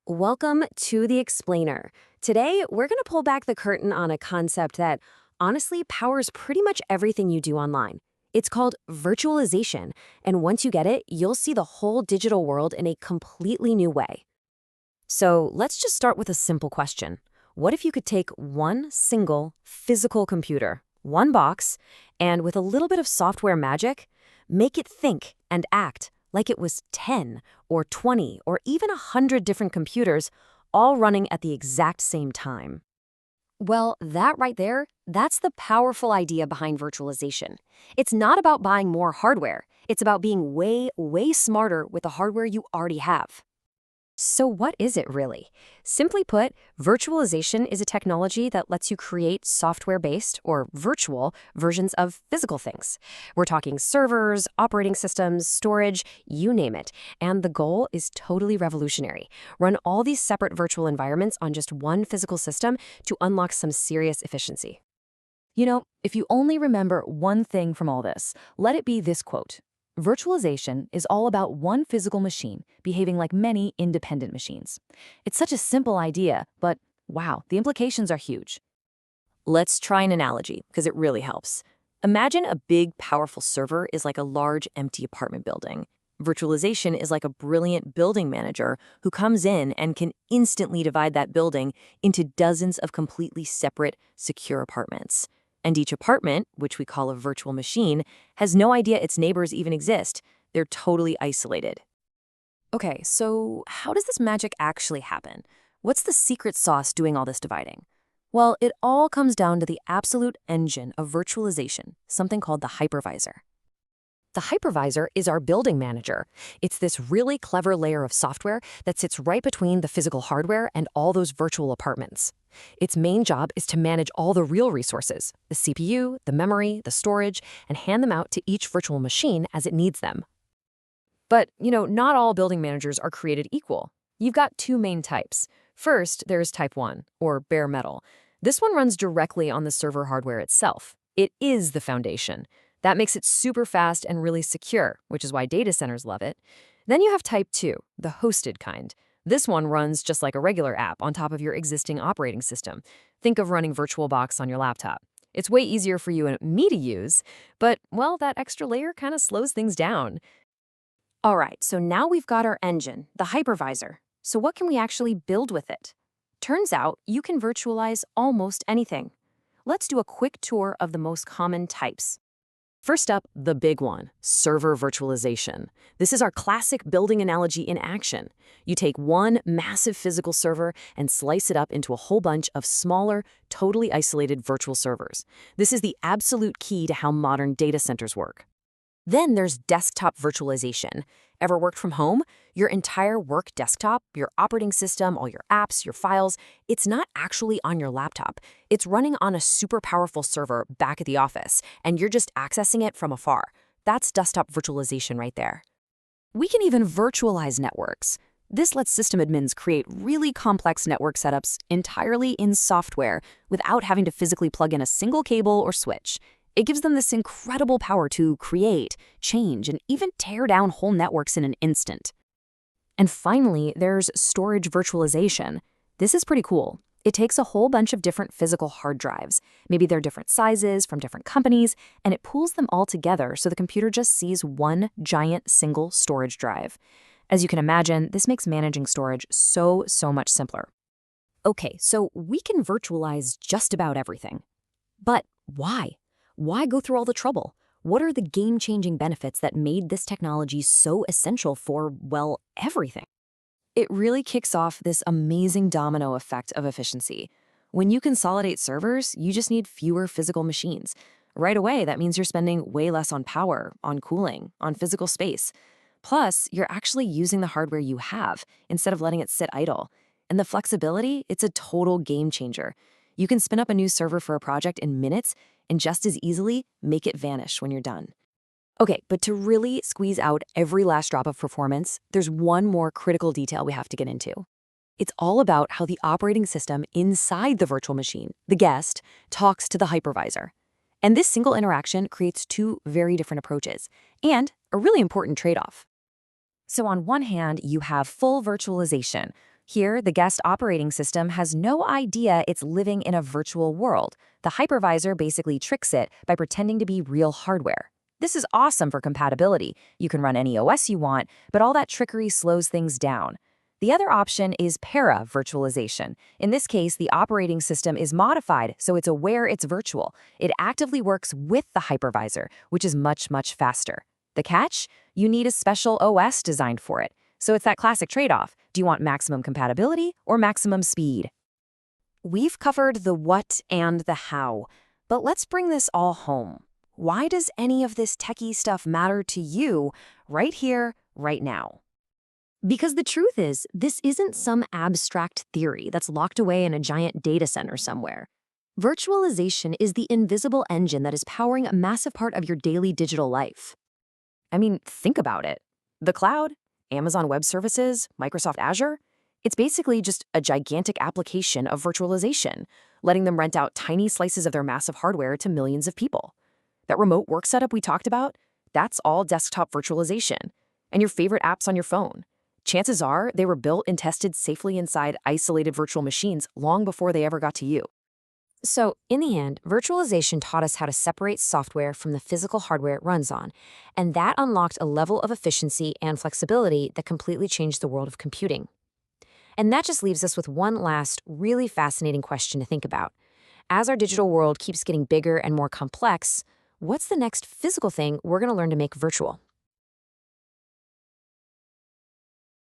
Welcome to The Explainer. Today, we're going to pull back the curtain on a concept that honestly powers pretty much everything you do online. It's called virtualization, and once you get it, you'll see the whole digital world in a completely new way. So let's just start with a simple question. What if you could take one single physical computer, one box, and with a little bit of software magic, make it think and act like it was 10 or 20 or even 100 different computers all running at the exact same time? Well, that right there, that's the powerful idea behind virtualization. It's not about buying more hardware. It's about being way, way smarter with the hardware you already have. So what is it really? Simply put, virtualization is a technology that lets you create software-based or virtual versions of physical things. We're talking servers, operating systems, storage, you name it. And the goal is totally revolutionary. Run all these separate virtual environments on just one physical system to unlock some serious efficiency. You know, if you only remember one thing from all this, let it be this quote. Virtualization is all about one physical machine behaving like many independent machines. It's such a simple idea, but wow, the implications are huge. Let's try an analogy, because it really helps. Imagine a big, powerful server is like a large, empty apartment building. Virtualization is like a brilliant building manager who comes in and can instantly divide that building into dozens of completely separate, secure apartments. And each apartment, which we call a virtual machine, has no idea its neighbors even exist. They're totally isolated. Okay, so how does this magic actually happen? What's the secret sauce doing all this dividing? Well, it all comes down to the absolute engine of virtualization, something called the hypervisor. The hypervisor is our building manager. It's this really clever layer of software that sits right between the physical hardware and all those virtual apartments. Its main job is to manage all the real resources, the CPU, the memory, the storage, and hand them out to each virtual machine as it needs them. But, not all building managers are created equal. You've got two main types. First, there's type 1, or bare metal. This one runs directly on the server hardware itself. It is the foundation. That makes it super fast and really secure, which is why data centers love it. Then you have type 2, the hosted kind. This one runs just like a regular app on top of your existing operating system. Think of running VirtualBox on your laptop. It's way easier for you and me to use, but, well, that extra layer kind of slows things down. All right, so now we've got our engine, the hypervisor. So what can we actually build with it? Turns out you can virtualize almost anything. Let's do a quick tour of the most common types. First up, the big one, server virtualization. This is our classic building analogy in action. You take one massive physical server and slice it up into a whole bunch of smaller, totally isolated virtual servers. This is the absolute key to how modern data centers work. Then there's desktop virtualization. Ever worked from home? Your entire work desktop, your operating system, all your apps, your files, it's not actually on your laptop. It's running on a super powerful server back at the office, and you're just accessing it from afar. That's desktop virtualization right there. We can even virtualize networks. This lets system admins create really complex network setups entirely in software without having to physically plug in a single cable or switch. It gives them this incredible power to create, change, and even tear down whole networks in an instant. And finally, there's storage virtualization. This is pretty cool. It takes a whole bunch of different physical hard drives. Maybe they're different sizes from different companies, and it pools them all together so the computer just sees one giant single storage drive. As you can imagine, this makes managing storage so much simpler. Okay, so we can virtualize just about everything. But why? Why go through all the trouble? What are the game-changing benefits that made this technology so essential for, well, everything? It really kicks off this amazing domino effect of efficiency. When you consolidate servers, you just need fewer physical machines. Right away, that means you're spending way less on power, on cooling, on physical space. Plus, you're actually using the hardware you have instead of letting it sit idle. And the flexibility, it's a total game changer. You can spin up a new server for a project in minutes and just as easily make it vanish when you're done. Okay, but to really squeeze out every last drop of performance, there's one more critical detail we have to get into. It's all about how the operating system inside the virtual machine, the guest, talks to the hypervisor. And this single interaction creates two very different approaches and a really important trade-off. So on one hand, you have full virtualization. Here, the guest operating system has no idea it's living in a virtual world. The hypervisor basically tricks it by pretending to be real hardware. This is awesome for compatibility. You can run any OS you want, but all that trickery slows things down. The other option is para-virtualization. In this case, the operating system is modified so it's aware it's virtual. It actively works with the hypervisor, which is much, much faster. The catch? You need a special OS designed for it. So it's that classic trade-off. Do you want maximum compatibility or maximum speed? We've covered the what and the how, but let's bring this all home. Why does any of this techie stuff matter to you right here, right now? Because the truth is, this isn't some abstract theory that's locked away in a giant data center somewhere. Virtualization is the invisible engine that is powering a massive part of your daily digital life. I mean, think about it. The cloud, Amazon Web Services, Microsoft Azure, it's basically just a gigantic application of virtualization, letting them rent out tiny slices of their massive hardware to millions of people. That remote work setup we talked about, that's all desktop virtualization. And your favorite apps on your phone. Chances are they were built and tested safely inside isolated virtual machines long before they ever got to you. So, in the end, virtualization taught us how to separate software from the physical hardware it runs on, and that unlocked a level of efficiency and flexibility that completely changed the world of computing. And that just leaves us with one last, really fascinating question to think about. As our digital world keeps getting bigger and more complex, what's the next physical thing we're going to learn to make virtual?